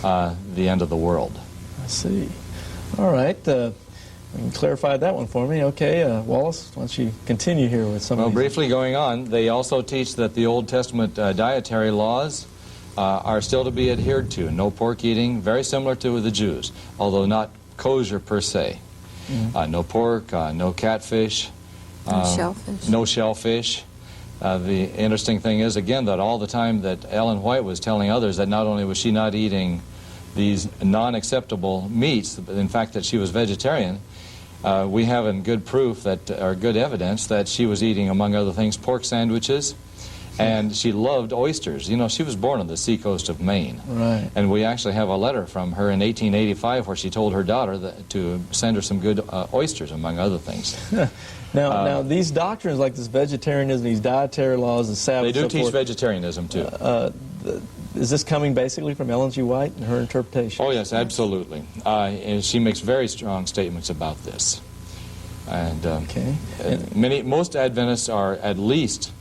the end of the world. I see. All right. You can clarify that one for me. Okay, Wallace, why don't you continue here with some of these? Well, briefly going on, they also teach that the Old Testament dietary laws are still to be adhered to. No pork eating, very similar to the Jews, although not kosher per se. No pork, no catfish, no shellfish. The interesting thing is, again, that all the time that Ellen White was telling others that not only was she not eating these non-acceptable meats, but in fact that she was vegetarian, we have good proof that, or good evidence that she was eating, among other things, pork sandwiches, and she loved oysters. You know, she was born on the seacoast of Maine. Right. And we actually have a letter from her in 1885 where she told her daughter to send her some good oysters, among other things. Now, these doctrines like this vegetarianism, these dietary laws, the Sabbath, they do teach vegetarianism, too. is this coming basically from Ellen G. White and her interpretation? Oh, yes, absolutely. And she makes very strong statements about this. And most Adventists are at least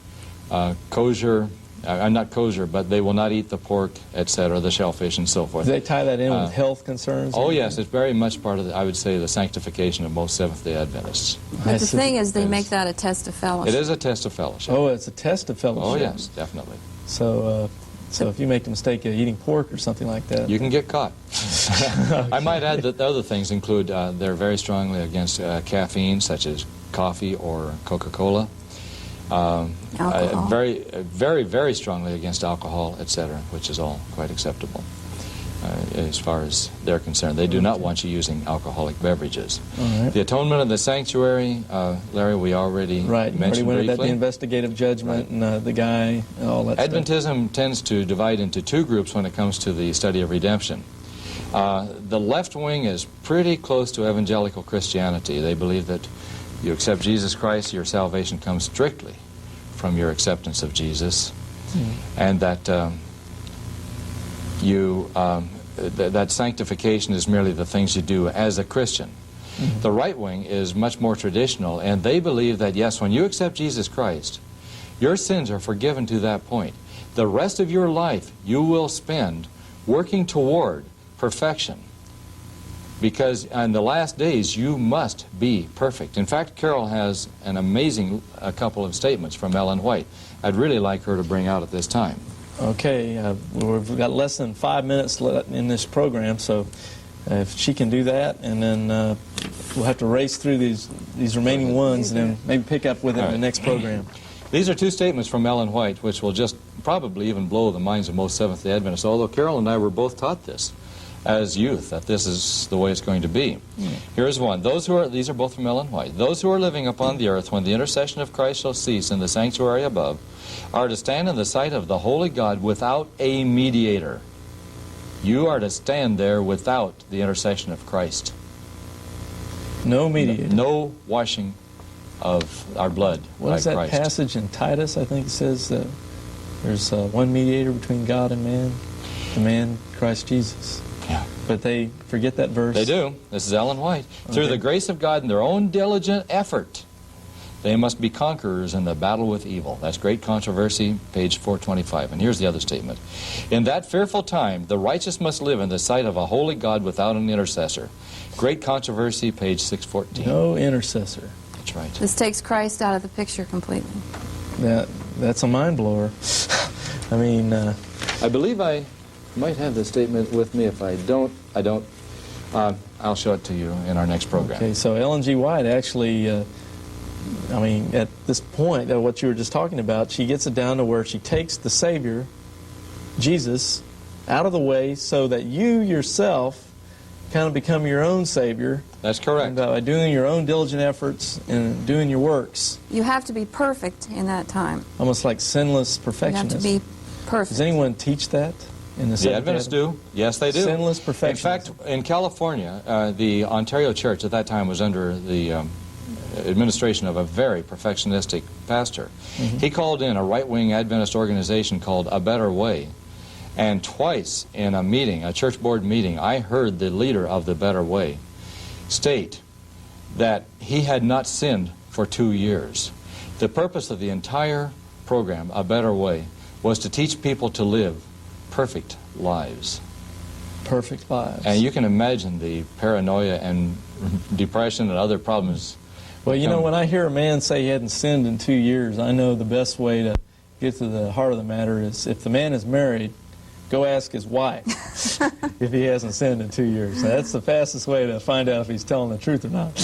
kosher, not kosher, but they will not eat the pork, etc., the shellfish, and so forth. Do they tie that in with health concerns? Oh, yes, it's very much part of, I would say, the sanctification of most Seventh-day Adventists. But the thing is, they make that a test of fellowship. It is a test of fellowship. Oh, it's a test of fellowship. Oh, yes, definitely. So if you make the mistake of eating pork or something like that, you can get caught. I might add that the other things include they're very strongly against caffeine, such as coffee or Coca-Cola. Alcohol. Very strongly against alcohol, etc., which is all quite acceptable as far as they're concerned. They do not want you using alcoholic beverages. Right. The atonement of the sanctuary, Larry, we already mentioned went briefly. at the investigative judgment and the guy and all that Adventism tends to divide into two groups when it comes to the study of redemption. The left wing is pretty close to evangelical Christianity. They believe that you accept Jesus Christ, your salvation comes strictly from your acceptance of Jesus, and that that sanctification is merely the things you do as a Christian. The right wing is much more traditional, and they believe that, yes, when you accept Jesus Christ, your sins are forgiven to that point. The rest of your life you will spend working toward perfection, because in the last days you must be perfect. In fact, Carol has an amazing couple of statements from Ellen White I'd really like her to bring out at this time. Okay, we've got less than 5 minutes left in this program, so if she can do that, and then we'll have to race through these remaining ones and then maybe pick up with it in the next program. These are two statements from Ellen White which will just probably even blow the minds of most Seventh-day Adventists, although Carol and I were both taught this as youth, that this is the way it's going to be. Here's one. These are both from Ellen White. Those who are living upon the earth when the intercession of Christ shall cease in the sanctuary above are to stand in the sight of the holy God without a mediator. You are to stand there without the intercession of Christ. No mediator. No washing of our blood What by is that Christ. passage in Titus? I think it says there's one mediator between God and man, the man Christ Jesus. Yeah. But they forget that verse. They do. This is Ellen White. Through the grace of God and their own diligent effort, they must be conquerors in the battle with evil. That's Great Controversy, page 425. And here's the other statement. In that fearful time, the righteous must live in the sight of a holy God without an intercessor. Great Controversy, page 614. No intercessor. That's right. This takes Christ out of the picture completely. That's a mind blower. I mean, I believe I might have the statement with me. If I don't, I don't. I'll show it to you in our next program. okay, so Ellen G. White actually, I mean, at this point, what you were just talking about, she gets it down to where she takes the Savior, Jesus, out of the way so that you yourself kind of become your own Savior. That's correct. And, by doing your own diligent efforts and doing your works. You have to be perfect in that time. Almost like sinless You have perfectionist. to be perfect. Does anyone teach that in the The Adventists do. Yes, they do. Sinless In perfectionism. fact, in California, the Ontario Church at that time was under the administration of a very perfectionistic pastor. He called in a right-wing Adventist organization called A Better Way. And twice in a meeting, a church board meeting, I heard the leader of the Better Way state that he had not sinned for 2 years. The purpose of the entire program, A Better Way, was to teach people to live perfect lives. Perfect lives. And you can imagine the paranoia and depression and other problems. Well, you know, when I hear a man say he hadn't sinned in 2 years, I know the best way to get to the heart of the matter is if the man is married, go ask his wife if he hasn't sinned in 2 years. So that's the fastest way to find out if he's telling the truth or not.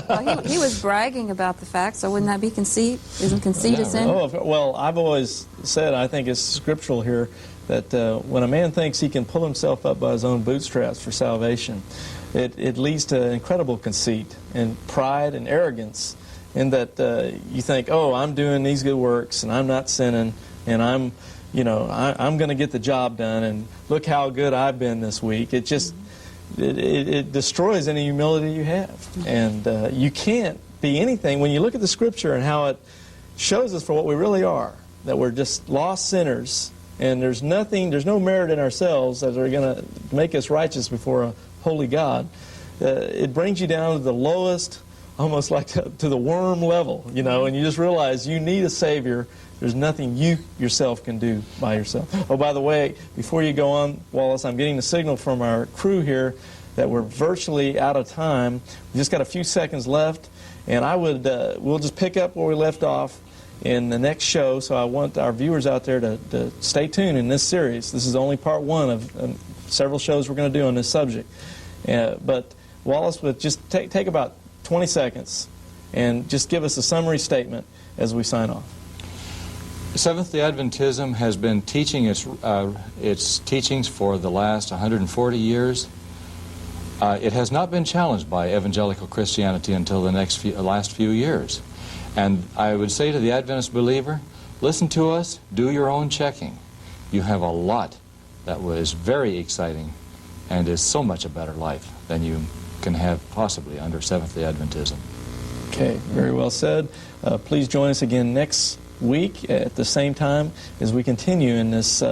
Well, he was bragging about the fact, so wouldn't that be conceit? Isn't conceit a sin? Oh, well, I've always said, I think it's scriptural here, that when a man thinks he can pull himself up by his own bootstraps for salvation, it leads to incredible conceit and pride and arrogance in that you think, oh, I'm doing these good works and I'm not sinning and I'm going to get the job done and look how good I've been this week. It just, it destroys any humility you have. And you can't be anything when you look at the Scripture and how it shows us for what we really are, that we're just lost sinners and there's no merit in ourselves that are going to make us righteous before a holy God. It brings you down to the lowest, almost like to the worm level, you know, and you just realize you need a Savior. There's nothing you yourself can do by yourself. Oh, by the way, before you go on, Wallace, I'm getting the signal from our crew here that we're virtually out of time. We just got a few seconds left, and we'll just pick up where we left off in the next show. So I want our viewers out there to stay tuned in this series. This is only part one of several shows we're going to do on this subject. But Wallace, would just take about 20 seconds and just give us a summary statement as we sign off. Seventh-day Adventism has been teaching its teachings for the last 140 years. It has not been challenged by evangelical Christianity until the last few years. And I would say to the Adventist believer, listen to us, do your own checking. You have a lot that was very exciting and is so much a better life than you can have possibly under Seventh-day Adventism. Okay, very well said. Please join us again next week at the same time as we continue in this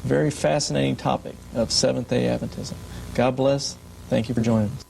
very fascinating topic of Seventh-day Adventism. God bless. Thank you for joining us.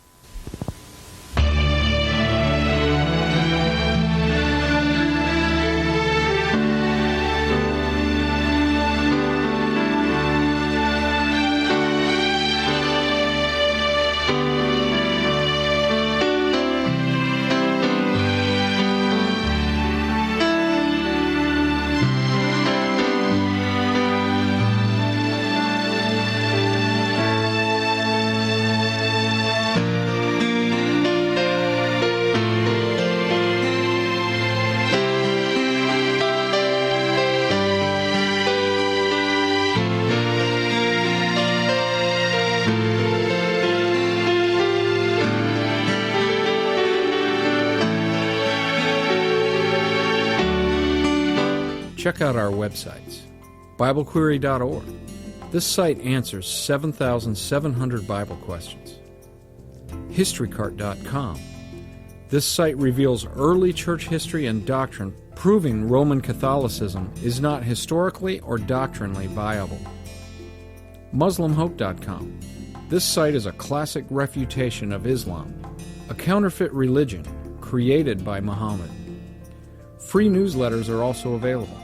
Check out our websites. BibleQuery.org. This site answers 7,700 Bible questions. HistoryCart.com. This site reveals early church history and doctrine, proving Roman Catholicism is not historically or doctrinally viable. MuslimHope.com. This site is a classic refutation of Islam, a counterfeit religion created by Muhammad. Free newsletters are also available.